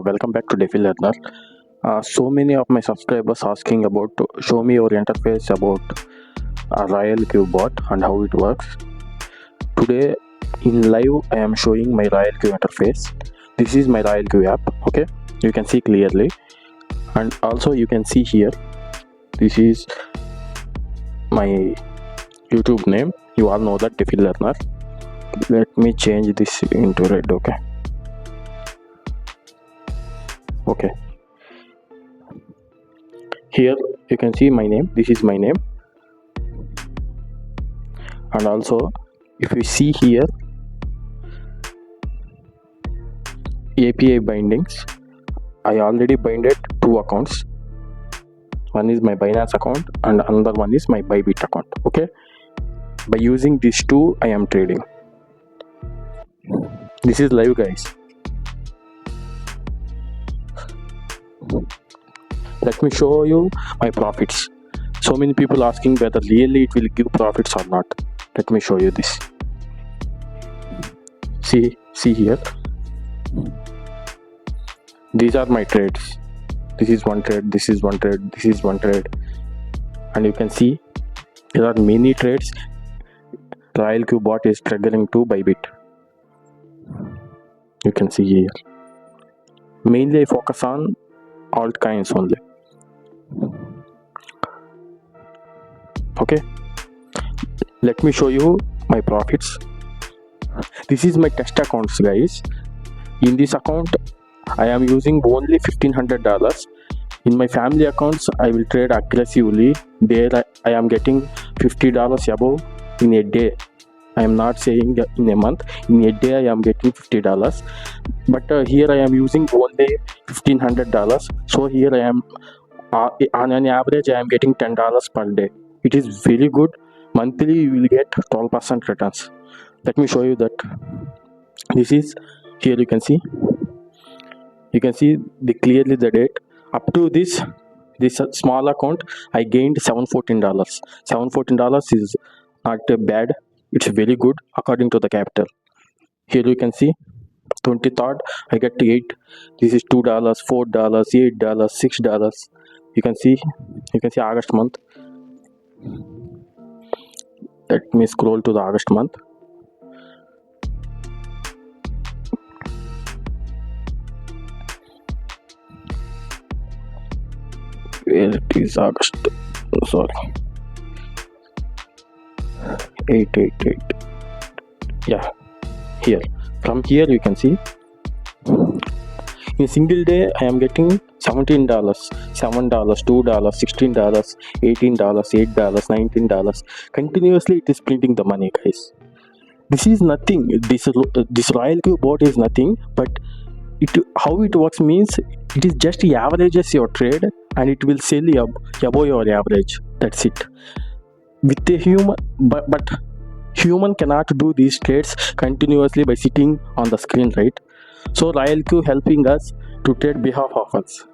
Welcome back to Defi Learner. So many of my subscribers asking about show me your interface about RoyalQ bot and how it works. Today in live I am showing my RoyalQ interface. This is my RoyalQ app. Okay, you can see clearly, and also you can see here. This is my YouTube name. You all know that, Defi Learner. Let me change this into red. Okay, here you can see my name. This is my name, and also if you see here API bindings, I already binded two accounts. One is my Binance account and another one is my Bybit account. Okay, by using these two I am trading. This is live, guys. Let me show you my profits. So many people asking whether really it will give profits or not. Let me show you this. See here. These are my trades. This is one trade, this is one trade, this is one trade, and you can see there are many trades. RoyalQ bot is triggering to Bybit. You can see here. Mainly I focus on altcoins only. Okay, let me show you my profits. This is my test accounts, guys. In this account I am using only $1,500. In my family accounts I will trade aggressively. There I am getting $50 above in a day. I am not saying in a month. In a day I am getting $50, but here I am using only $1,500. So here I am on an average I am getting $10 per day. It is very good. Monthly you will get 12% returns. Let me show you that. This is here. You can see clearly the date. Up to this small account I gained $714. $714 is not bad. It's very good according to the capital. Here you can see 23rd I get 8. This is $2, $4, $8, $6. You can see August month. Let me scroll to the August month. Where it is August? Sorry, 8. Yeah, here. From here you can see in a single day I am getting $17, $7, $2, $16, $18, $8, $19. Continuously it is printing the money, guys. This is nothing. This RoyalQ bot is nothing, but how it works means it is just averages your trade and it will sell above your average. That's it. With a human, but human cannot do these trades continuously by sitting on the screen, right? So RoyalQ helping us to trade behalf of us.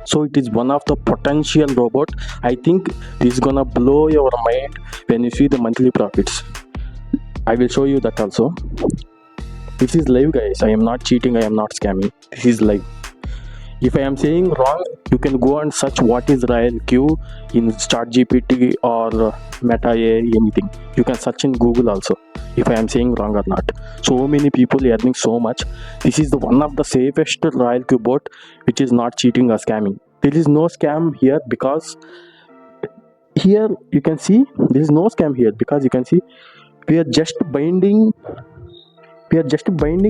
So it is one of the potential robot. I think this is gonna blow your mind when you see the monthly profits. I will show you that also. This is live, guys. I am not cheating, I am not scamming. This is live. If I am saying wrong, you can go and search what is RoyalQ in ChatGPT or Meta AI, anything. You can search in Google also if I am saying wrong or not. So many people earning so much. This is the one of the safest RoyalQ bot which is not cheating or scamming. There is no scam here because here you can see there is no scam here because you can see we are just binding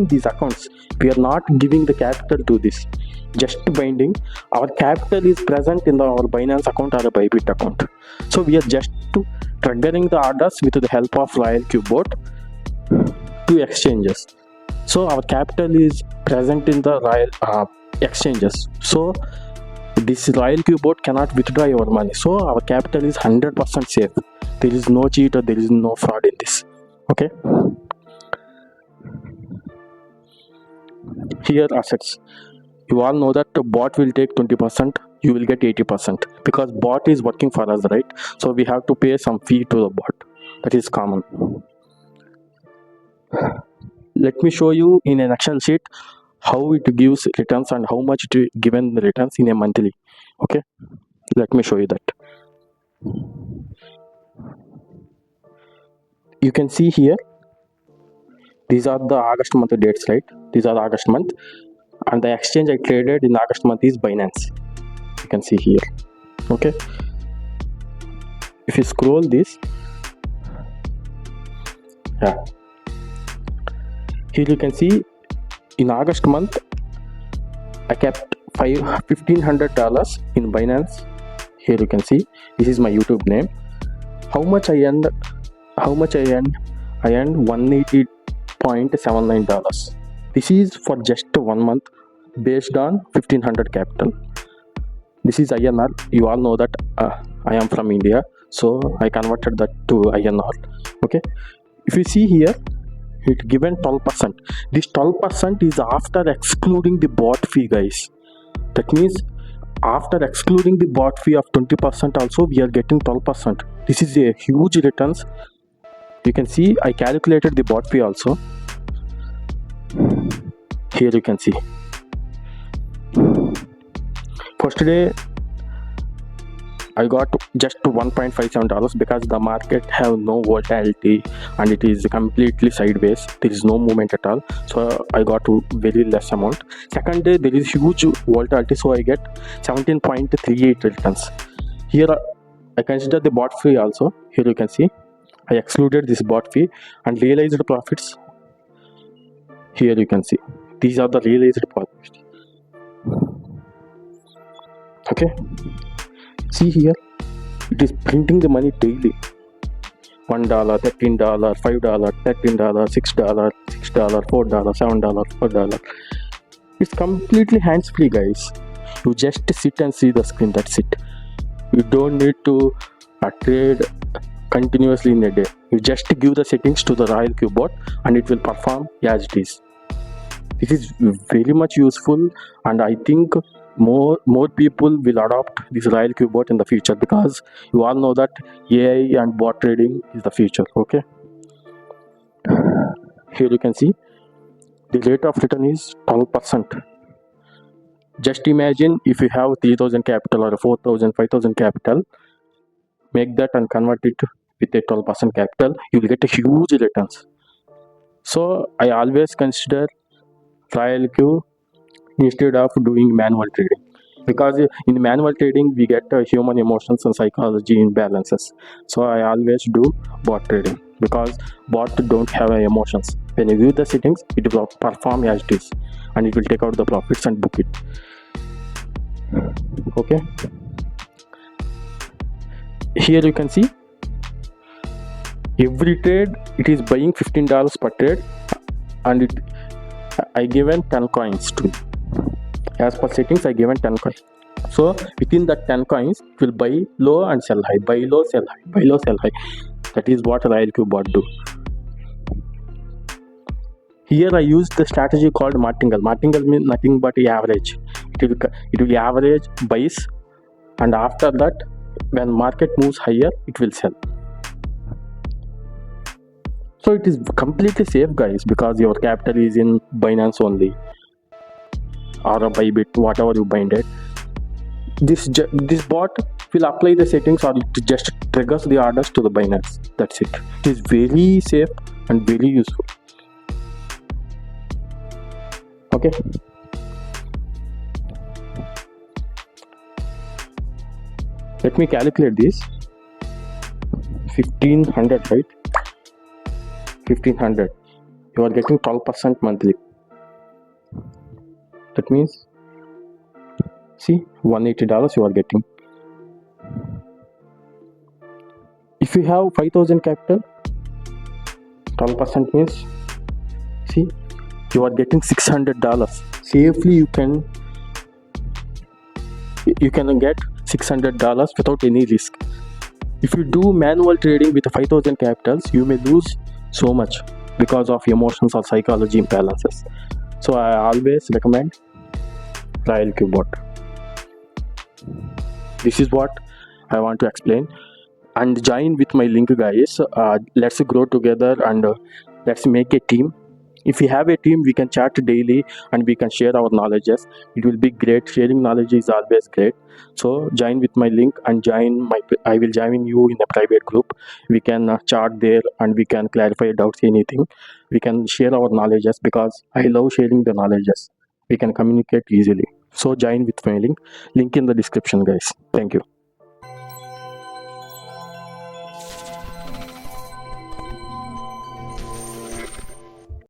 these accounts. We are not giving the capital to this, just binding. Our capital is present in our Binance account or a Bybit account. So we are just triggering the orders with the help of RoyalQ bot to exchanges. So our capital is present in the exchanges. So this RoyalQ bot cannot withdraw your money. So our capital is 100% safe. There is no cheat or there is no fraud in this. Okay. Here assets. You all know that the bot will take 20%, you will get 80% because bot is working for us, right? So we have to pay some fee to the bot. That is common. Let me show you in an Excel sheet how it gives returns and how much it given the returns in a monthly. Okay, let me show you that. You can see here, these are the August month dates, right? These are the August month, and the exchange I traded in August month is Binance. You can see here. Okay, if you scroll this, yeah, here you can see in August month I kept $1,500 in Binance. Here you can see, this is my YouTube name. How much I earned? How much I earned? I earned $180.79. This is for just 1 month, based on 1500 capital. This is INR. You all know that I am from India, so I converted that to INR. Okay, if you see here, it given 12%. This 12% is after excluding the bot fee, guys. That means after excluding the bot fee of 20% also, we are getting 12%. This is a huge returns. You can see I calculated the bot fee also. Here you can see. First day I got just $1.57 because the market have no volatility and it is completely sideways. There is no movement at all, so I got very less amount. Second day there is huge volatility, so I get 17.38 returns. Here I consider the bot fee also. Here you can see I excluded this bot fee and realized profits. Here you can see these are the realized profits. Okay, see here, it is printing the money daily. $1, $13, $5, $13, $6, $6, $4, $7, $4. It's completely hands-free, guys. You just sit and see the screen. That's it. You don't need to trade continuously in a day. You just give the settings to the Royal Q bot and it will perform as it is. This is very much useful, and I think more people will adopt this Royal Q bot in the future, because you all know that AI and bot trading is the future. Okay, here you can see the rate of return is 12%. Just imagine if you have 3,000 capital or 4,000, 5,000 capital, make that and convert it with a 12% capital, you will get a huge returns. So I always consider Royal Q instead of doing manual trading, because in manual trading we get human emotions and psychology imbalances. So I always do bot trading, because bot don't have emotions. When you view the settings, it will perform as it is and it will take out the profits and book it. Okay, here you can see every trade it is buying $15 per trade, and I given 10 coins to it. As per settings, I given 10 coins. So within that 10 coins, it will buy low and sell high, buy low, sell high, buy low, sell high. That is what Royal Q bot do. Here I use the strategy called martingale. Martingale means nothing but average. It will average buys, and after that, when market moves higher, it will sell. So it is completely safe, guys, because your capital is in Binance only, or a Bybit, whatever you bind it. This bot will apply the settings, or it just triggers the orders to the Binance. That's it. It is very safe and very useful. Okay. Let me calculate this. 1500, right? 1500. You are getting 12% monthly. That means, see, $180 you are getting. If you have 5,000 capital, 12% means, see, you are getting $600. Safely you can get $600 without any risk. If you do manual trading with 5,000 capitals, you may lose so much because of emotions or psychology imbalances. So I always recommend Royal Q bot. This is what I want to explain, and join with my link, guys. Let's grow together and let's make a team. If we have a team, we can chat daily and we can share our knowledges. It will be great. Sharing knowledge is always great. So join with my link and I will join you in a private group. We can chat there and we can clarify doubts, anything. We can share our knowledges because I love sharing the knowledges. We can communicate easily. So join with my link in the description, guys. Thank you.